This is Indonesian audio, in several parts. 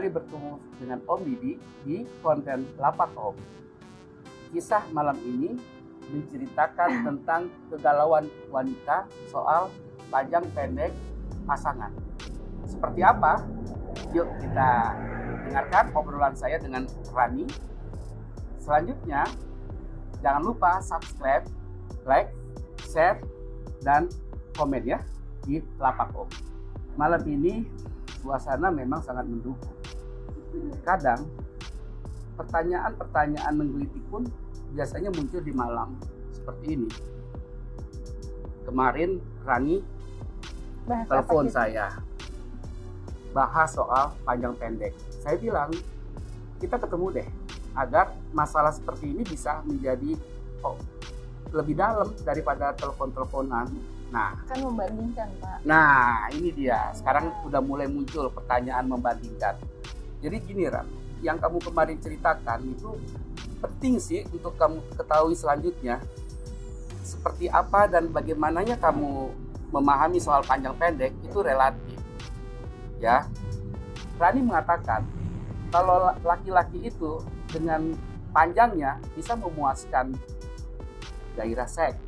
kembali bertemu dengan Om Didi di konten Lapak Om. Kisah malam ini menceritakan tentang kegalauan wanita soal panjang pendek pasangan. Seperti apa? Yuk kita dengarkan obrolan saya dengan Rani. Selanjutnya, jangan lupa subscribe, like, share, dan komen ya di Lapak Om. Malam ini suasana memang sangat mendukung. Kadang pertanyaan-pertanyaan menggelitik pun biasanya muncul di malam seperti ini. Kemarin Rani telepon saya, bahas soal panjang pendek. Saya bilang kita ketemu deh, agar masalah seperti ini bisa menjadi lebih dalam daripada telepon-teleponan. Nah, kan membandingkan, Pak. Nah, ini dia. Sekarang udah mulai muncul pertanyaan membandingkan. Jadi gini, Ram, yang kamu kemarin ceritakan itu penting sih untuk kamu ketahui selanjutnya. Seperti apa dan bagaimananya kamu memahami soal panjang pendek itu relatif. Ya. Rani mengatakan kalau laki-laki itu dengan panjangnya bisa memuaskan gairah seks,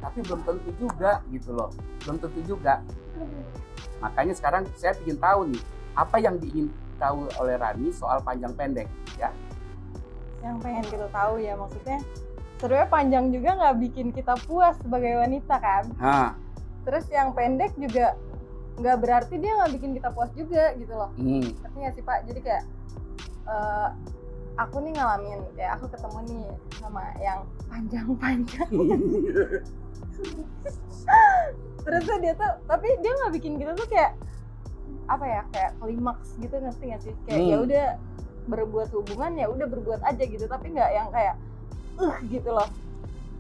tapi belum tentu juga gitu loh, belum tentu juga. Makanya sekarang saya ingin tahu nih, apa yang diingin tahu oleh Rani soal panjang pendek ya? Yang pengen kita tahu ya, maksudnya sebenarnya panjang juga nggak bikin kita puas sebagai wanita kan. Terus yang pendek juga nggak berarti dia nggak bikin kita puas juga gitu loh. Ngerti nggak sih Pak? Jadi kayak aku nih ngalamin, kayak aku ketemu nih sama yang panjang-panjang. Terus dia tuh, tapi dia nggak bikin kita tuh kayak apa ya, kayak klimaks gitu, ngerti nggak sih? Kayak ya udah berbuat hubungan, ya udah berbuat aja gitu, tapi nggak yang kayak gitu loh.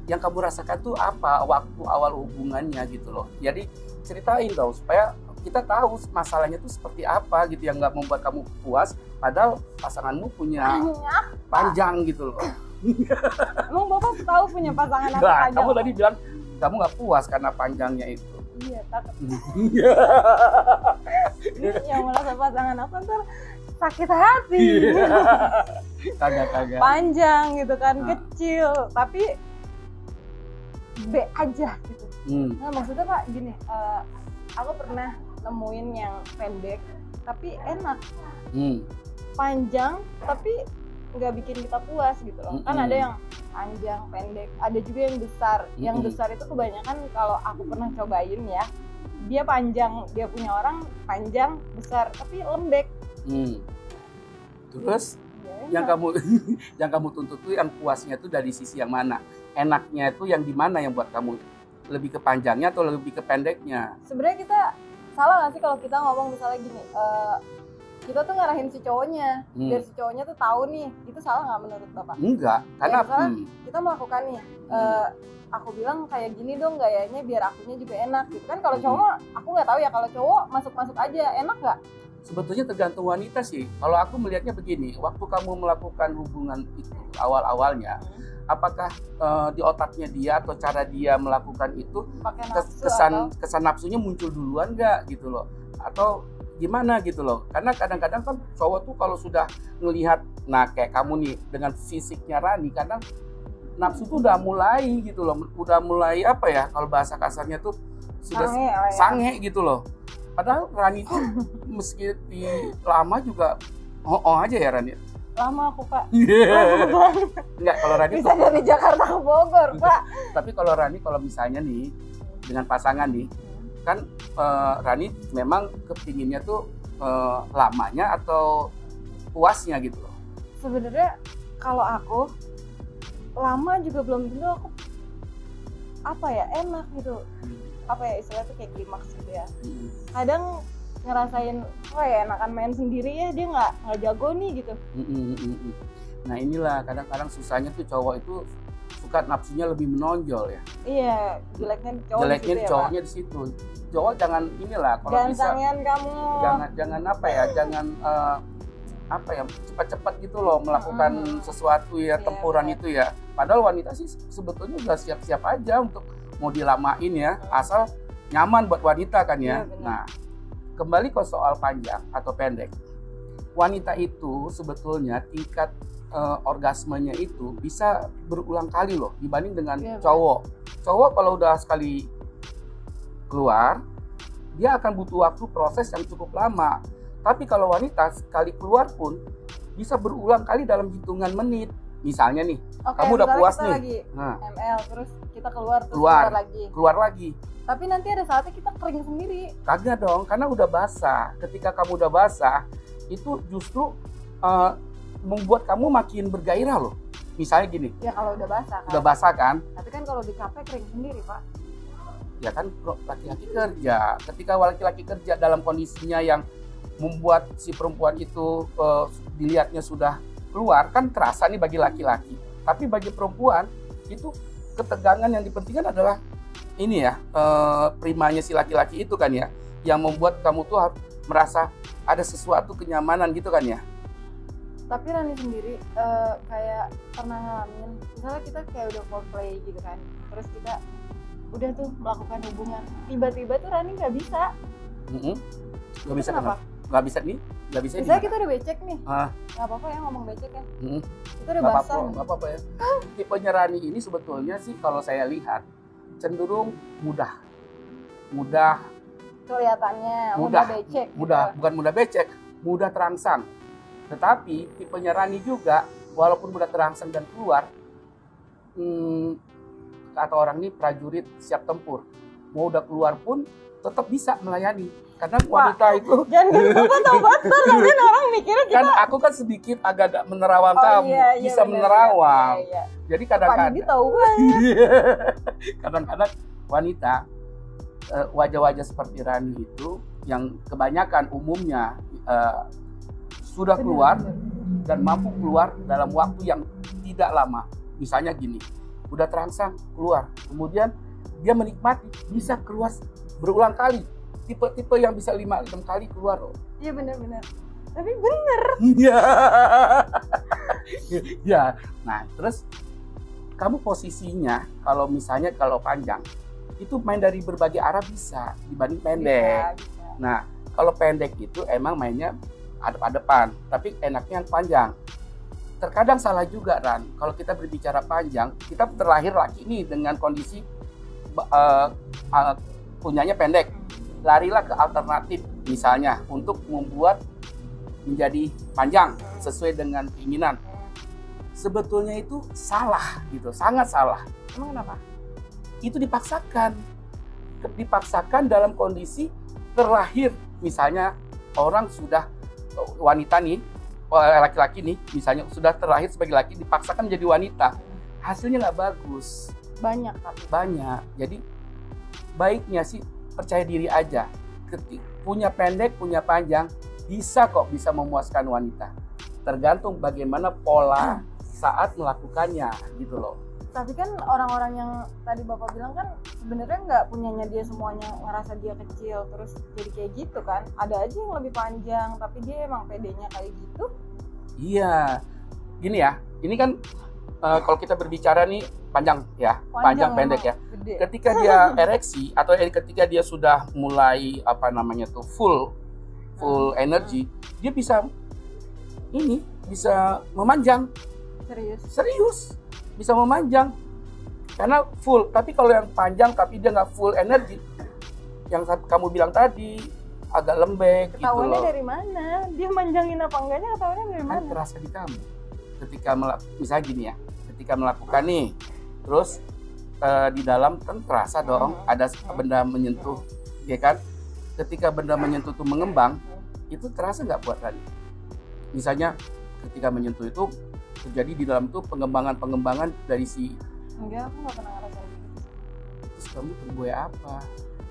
Yang kamu rasakan tuh apa waktu awal hubungannya gitu loh? Jadi ceritain dong supaya kita tahu masalahnya tuh seperti apa gitu yang nggak membuat kamu puas, padahal pasanganmu punya panjang gitu loh. Emang Bapak tahu punya pasangan apa Nah, panjang? kamu tadi bilang kamu nggak puas karena panjangnya itu. Iya, takut. Ini yang merasa pasangan aku ntar sakit hati. Kagak. Panjang gitu kan, kecil, tapi B aja gitu. Nah maksudnya Pak gini, aku pernah nemuin yang pendek tapi enak, panjang tapi nggak bikin kita puas gitu loh. Kan ada yang panjang pendek, ada juga yang besar. Yang besar itu kebanyakan kalau aku pernah cobain ya, dia panjang, dia punya orang panjang besar tapi lembek. Terus yang kamu tuntut tuh yang puasnya tuh dari sisi yang mana? Enaknya itu yang di mana yang buat kamu lebih ke panjangnya atau lebih ke pendeknya? Sebenarnya kita salah nggak sih kalau kita ngomong misalnya gini, kita tuh ngarahin si cowoknya, biar si cowoknya tuh tahu nih, itu salah nggak menurut Bapak? Enggak, karena kita melakukan nih, aku bilang kayak gini dong gayanya biar akunya juga enak gitu kan. Kalau cowok aku nggak tahu ya, kalau cowok masuk aja, enak nggak? Sebetulnya tergantung wanita sih. Kalau aku melihatnya begini, waktu kamu melakukan hubungan itu awal-awalnya, apakah di otaknya dia atau cara dia melakukan itu kesan nafsunya muncul duluan nggak gitu loh, atau gimana gitu loh? Karena kadang-kadang kan cowok tuh kalau sudah ngelihat, nah kayak kamu nih dengan fisiknya Rani, kadang nafsu tuh udah mulai gitu loh, udah mulai apa ya, kalau bahasa kasarnya tuh sudah sange gitu loh. Padahal Rani tuh meski lama juga aja ya Rani. Lama aku Pak. Enggak, kalau Rani bisa tuh dari Jakarta ke Bogor Pak. Tapi kalau Rani, kalau misalnya nih dengan pasangan nih, kan Rani memang kepinginnya tuh lamanya atau puasnya gitu loh. Sebenarnya kalau aku lama juga belum tentu aku apa ya enak gitu. Apa ya istilahnya tuh kayak klimaks gitu ya. Kadang ngerasain ya enakan main sendiri ya, dia nggak jago nih gitu. Nah inilah kadang-kadang susahnya tuh cowok itu suka nafsunya lebih menonjol ya. Iya, jeleknya cowoknya di situ. Cowok jangan inilah kalau bisa. Kamu. Jangan apa ya, jangan apa ya, cepat-cepat gitu loh melakukan sesuatu ya, tempuran itu ya. Padahal wanita sih sebetulnya udah siap-siap aja untuk mau dilamain ya, asal nyaman buat wanita kan ya. Nah, kembali ke soal panjang atau pendek. wanita itu sebetulnya tingkat orgasmenya itu bisa berulang kali loh dibanding dengan cowok. Cowok kalau udah sekali keluar, dia akan butuh waktu proses yang cukup lama. Tapi kalau wanita sekali keluar pun bisa berulang kali dalam hitungan menit. Misalnya nih, kamu udah puas nih, lagi ML, terus kita keluar lagi. Tapi nanti ada saatnya kita kering sendiri. Kagak dong, karena udah basah. Ketika kamu udah basah, itu justru membuat kamu makin bergairah loh. Misalnya gini. Ya kalau udah basah kan. Udah basah kan. Tapi kan kalau di kafe kering sendiri, Pak. Ya kan laki-laki kerja. Ketika laki-laki kerja dalam kondisinya yang membuat si perempuan itu dilihatnya sudah keluar, kan terasa nih bagi laki-laki. Tapi bagi perempuan itu ketegangan yang dipentingkan adalah ini ya, primanya si laki-laki itu kan ya, yang membuat kamu tuh merasa ada sesuatu kenyamanan gitu kan ya. Tapi Rani sendiri kayak pernah ngalamin, misalnya kita kayak udah foreplay gitu kan, terus kita udah tuh melakukan hubungan, tiba-tiba tuh Rani nggak bisa. Nggak bisa kenapa? Nggak bisa nih? Nggak bisa. Misalnya kita udah becek nih, nggak apa-apa ya ngomong becek ya. Kita udah basah. Nggak apa-apa ya. Tipenya Rani ini sebetulnya sih kalau saya lihat cenderung mudah kelihatannya, mudah becek. Bukan mudah becek, mudah terangsang. Tetapi tipenya Rani juga, walaupun mudah terangsang dan keluar, kata orang ini prajurit siap tempur. Mau udah keluar pun tetap bisa melayani. Karena wanita itu jangan obat-obat, nanti orang mikirnya kita... Kan aku kan sedikit agak menerawang kamu, bisa bener, menerawang. Iya. Jadi kadang-kadang wanita wajah-wajah seperti Rani itu yang kebanyakan umumnya sudah keluar dan mampu keluar dalam waktu yang tidak lama. Misalnya gini, udah terangsang keluar, kemudian dia menikmati bisa keluar berulang kali. Tipe-tipe yang bisa 5-6 kali keluar loh. Iya benar-benar. Tapi bener. Iya. Ya. Nah, terus kamu posisinya kalau panjang itu main dari berbagai arah bisa dibanding pendek. Bisa. Nah, kalau pendek itu emang mainnya adep-adepan, tapi enaknya yang panjang. Terkadang salah juga Ran, kalau kita berbicara panjang, kita terlahir laki nih dengan kondisi punyanya pendek. Larilah ke alternatif misalnya untuk membuat menjadi panjang sesuai dengan keinginan. Sebetulnya itu salah gitu, sangat salah. Emang kenapa? Itu dipaksakan dalam kondisi terlahir. Misalnya orang sudah wanita nih, laki-laki nih misalnya sudah terlahir sebagai laki, dipaksakan menjadi wanita, hasilnya nggak bagus. Banyak. Jadi baiknya sih percaya diri aja. Punya pendek, punya panjang, bisa memuaskan wanita. Tergantung bagaimana pola saat melakukannya gitu loh. Tapi kan orang-orang yang tadi Bapak bilang kan sebenarnya nggak punyanya dia semuanya ngerasa dia kecil terus jadi kayak gitu kan. Ada aja yang lebih panjang tapi dia emang pedenya kayak gitu. Iya. Gini ya, ini kan kalau kita berbicara nih panjang panjang pendek ya. Gede. Ketika dia ereksi atau ketika dia sudah mulai full energi, dia bisa memanjang. Serius. Bisa memanjang karena full. Tapi kalau yang panjang tapi dia nggak full energi, yang kamu bilang tadi agak lembek gitu loh. Ketahuannya dari mana? Dia manjangin apa enggaknya ketahuannya dari mana? Kan terasa di kamu. Ketika misalnya gini ya, ketika melakukan nih, terus di dalam kan terasa dong ada benda menyentuh, ya kan? Ketika benda menyentuh itu mengembang, itu terasa nggak buat tadi? Misalnya ketika menyentuh itu terjadi di dalam tuh pengembangan dari si... Enggak, aku nggak pernah ngerasain gitu. Terus kamu terbuai apa?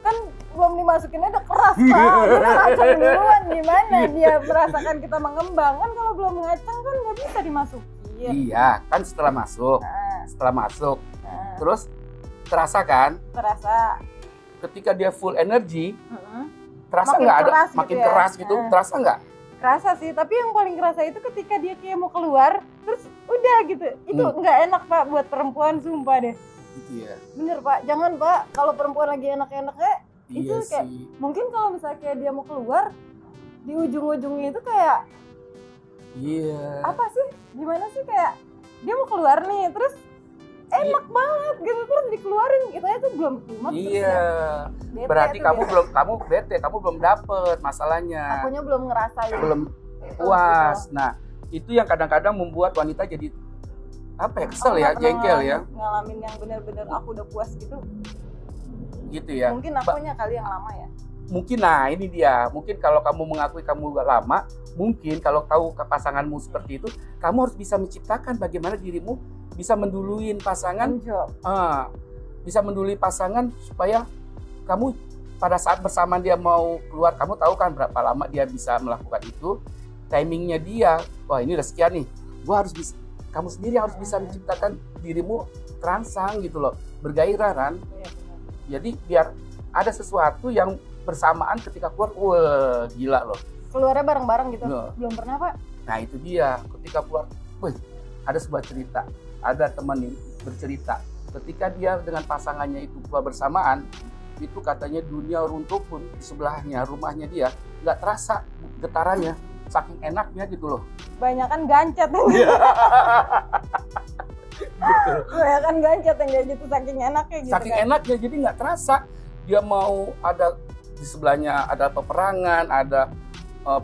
Kan belum dimasukinnya udah keras Pak. Udah ngaceng duluan, gimana dia merasakan kita mengembang? Kan kalau belum ngaceng kan nggak bisa dimasukin. Iya, kan setelah masuk. Terus terasa kan? Terasa. Ketika dia full energi, terasa nggak ada makin keras gitu? Terasa nggak? Kerasa sih, tapi yang paling kerasa itu ketika dia kayak mau keluar, terus udah gitu. Itu nggak enak Pak buat perempuan, sumpah deh. Gitu ya. Bener Pak, jangan Pak. Kalau perempuan lagi enak-enaknya, iya itu kayak sih. mungkin kalau misalnya kayak dia mau keluar, di ujung-ujungnya itu kayak Iya. Apa sih? Gimana sih kayak dia mau keluar nih, terus enak banget gitu, terus dikeluarin gitu aja tuh belum terima. Iya. Berarti kamu bete, kamu belum dapet masalahnya. Akunya belum ngerasain. Belum puas. Nah, itu yang kadang-kadang membuat wanita jadi apa ya, kesel ya, jengkel ya. Ngalamin yang benar-benar aku udah puas gitu. Gitu ya. Mungkin akunya kali yang lama ya. Mungkin, nah ini dia. Mungkin kalau kamu mengakui kamu gak lama, mungkin kalau tahu ke pasanganmu seperti itu, kamu harus bisa menciptakan bagaimana dirimu bisa menduluin pasangan, bisa mendului pasangan supaya kamu pada saat bersamaan dia mau keluar, kamu tahu kan berapa lama dia bisa melakukan itu, timingnya dia, wah ini udah sekian nih, gua harus bisa, kamu sendiri harus bisa menciptakan dirimu terangsang gitu loh, bergairah kan. Jadi biar ada sesuatu yang bersamaan ketika keluar, wah gila loh. Keluarnya bareng-bareng gitu, belum pernah Pak. Nah itu dia, ketika keluar, wih ada sebuah cerita, ada teman yang bercerita, ketika dia dengan pasangannya itu keluar bersamaan, itu katanya dunia runtuh pun di sebelahnya, rumahnya dia, nggak terasa getarannya, saking enaknya gitu loh. Banyakan gancet yang Banyakan gancet yang kayak gitu, saking enaknya gitu. Saking enaknya, jadi nggak terasa. Dia mau ada di sebelahnya ada peperangan, ada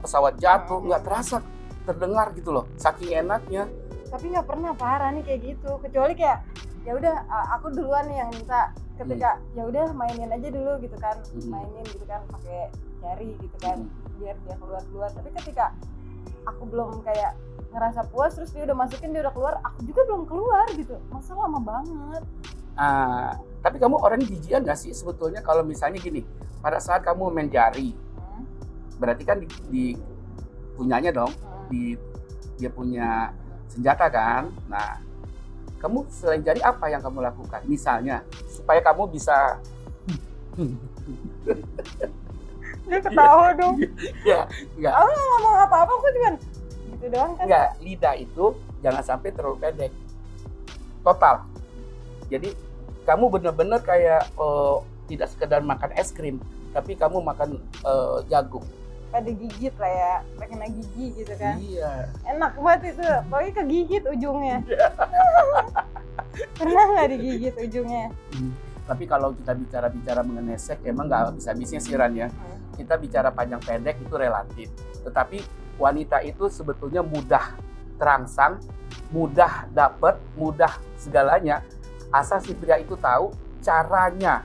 pesawat jatuh, nggak terasa terdengar gitu loh, saking enaknya. Tapi nggak pernah parah nih kayak gitu, kecuali kayak ya udah aku duluan nih yang minta, ketika ya udah mainin aja dulu gitu kan, mainin gitu kan pakai jari gitu kan, biar dia keluar. Tapi ketika aku belum kayak ngerasa puas, terus dia udah masukin, dia udah keluar, aku juga belum keluar gitu, masa lama banget. Tapi kamu orang jijian gak sih sebetulnya kalau misalnya gini, pada saat kamu main jari, berarti kan di punyanya dong, dia punya senjata kan. Nah, kamu selain jari apa yang kamu lakukan? Misalnya supaya kamu bisa dia ketawa dong. Ya, enggak. Aku nggak ngomong apa-apa, aku cuma gitu doang kan. Enggak, lidah itu jangan sampai terlalu pendek. Total. Jadi kamu benar-benar kayak tidak sekedar makan es krim, tapi kamu makan jagung. Pada gigit lah ya, kena gigi gitu kan. Iya. Enak banget itu, pokoknya kegigit ujungnya. Pernah nggak digigit ujungnya? Tapi kalau kita bicara mengenai seks, emang nggak bisa habisnya sih Ran ya. Kita bicara panjang pendek itu relatif. Tetapi wanita itu sebetulnya mudah terangsang, mudah dapat, mudah segalanya. Asal si pria itu tahu caranya.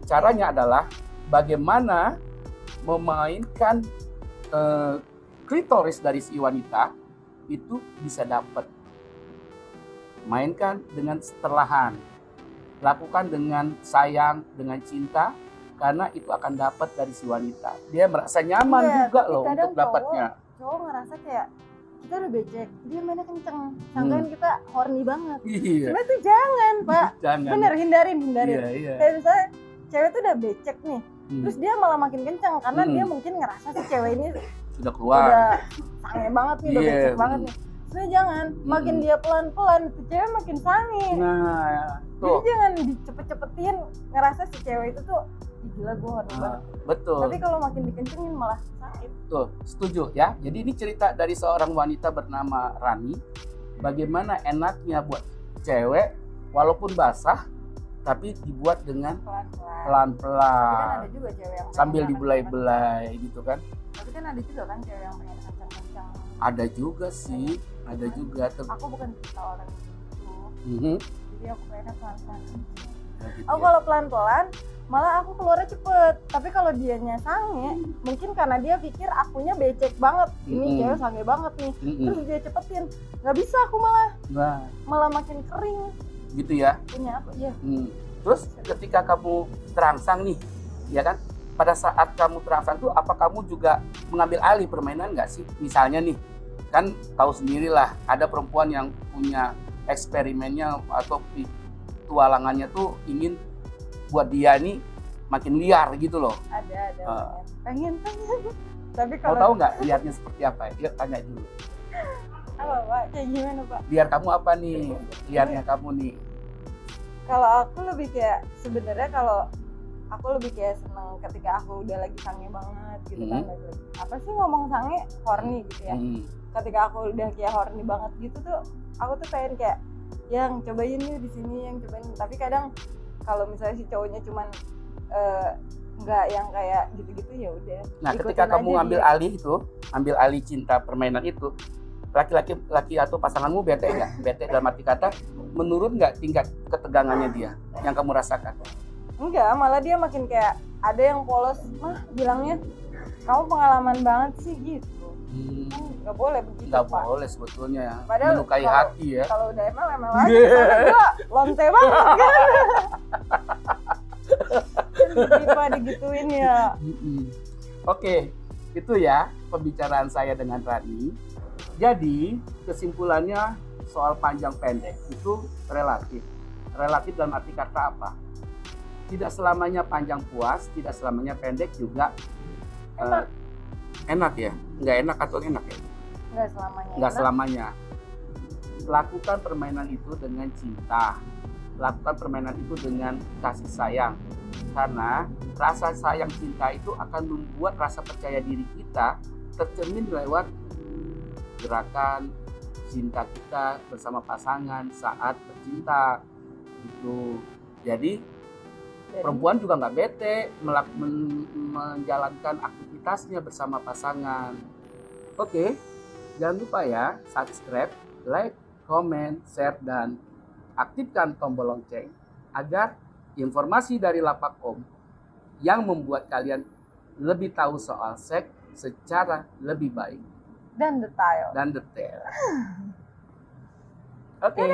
Caranya adalah bagaimana memainkan klitoris dari si wanita itu bisa dapat. Mainkan dengan perlahan. Lakukan dengan sayang, dengan cinta, karena itu akan dapat dari si wanita. Dia merasa nyaman juga loh untuk dapatnya. Cowok ngerasa kayak kita udah becek, dia mainnya kenceng, sangkain kita horny banget. Iya. Cuma tuh jangan Pak, jangan. Bener, hindarin. Iya. Kayak misalnya cewek tuh udah becek nih, terus dia malah makin kenceng karena dia mungkin ngerasa si cewek ini sudah keluar, udah sange banget nih, udah becek banget nih. Sebenarnya jangan, makin dia pelan-pelan, si cewek makin sange. Nah, tuh. Jadi jangan dicepet-cepetin, ngerasa si cewek itu tuh gila gue horny banget. Betul. Tapi kalau makin dikencengin malah sakit. Tuh, setuju ya. Jadi ini cerita dari seorang wanita bernama Rani. Bagaimana enaknya buat cewek walaupun basah tapi dibuat dengan pelan-pelan. Tapi kan ada juga cewek yang sambil dibelai-belai gitu kan. Tapi kan ada juga kan cewek yang pengen kencang-kencang. Ada juga sih, ada juga. Aku bukan cerita orang itu. Jadi aku pengennya pelan-pelan. Nah, gitu aku kalau pelan-pelan malah aku keluarnya cepet. Tapi kalau dianya sange, mungkin karena dia pikir akunya becek banget. Ini cewek sange banget nih. Terus dia cepetin. Gak bisa aku malah makin kering. Gitu ya. Punya aku, iya. Terus ketika kamu terangsang nih, ya kan? Pada saat kamu terangsang tuh, apa kamu juga mengambil alih permainan nggak sih? Misalnya nih, kan tahu sendirilah ada perempuan yang punya eksperimennya atau petualangannya tuh ingin buat dia nih makin liar gitu loh. Ada. Pengen. Tapi kalau tahu nggak liarnya seperti apa? Yuk tanya dulu. Apa Pak? Kayak gimana Pak? Liar kamu apa nih? Liarnya kamu nih? Kalau aku lebih kayak sebenarnya kalau aku lebih kayak seneng ketika aku udah lagi sange banget gitu kan, lagi apa sih ngomong sange, horny gitu ya. Ketika aku udah kayak horny banget gitu tuh, aku tuh pengen kayak yang cobain yuk di sini, yang cobain. Tapi kadang kalau misalnya si cowoknya cuman nggak yang kayak gitu-gitu, ya udah. Nah, ketika kamu ambil alih cinta permainan itu, laki-laki atau pasanganmu bete nggak? Bete dalam arti kata menurun nggak tingkat ketegangannya dia yang kamu rasakan? Enggak, malah dia makin kayak ada yang polos, mah bilangnya kamu pengalaman banget sih gitu. Nggak boleh begitu, nggak Pak. boleh sebetulnya ya. Padahal melukai hati ya. Kalau udah emang aja, gue lonte banget kan. Tiba digituin ya. Oke, itu ya pembicaraan saya dengan Rani. Jadi kesimpulannya soal panjang pendek itu relatif. Relatif dalam arti kata apa? Tidak selamanya panjang puas, tidak selamanya pendek juga enak ya. Nggak enak atau enak ya? Nggak selamanya. Nggak selamanya. Lakukan permainan itu dengan cinta. Lakukan permainan itu dengan kasih sayang. Karena rasa sayang cinta itu akan membuat rasa percaya diri kita tercermin lewat gerakan cinta kita bersama pasangan saat bercinta gitu. Jadi perempuan juga nggak bete menjalankan aktivitasnya bersama pasangan. Oke, jangan lupa ya subscribe, like, comment, share, dan aktifkan tombol lonceng agar informasi dari Lapak Om yang membuat kalian lebih tahu soal seks secara lebih baik dan detail. Oke.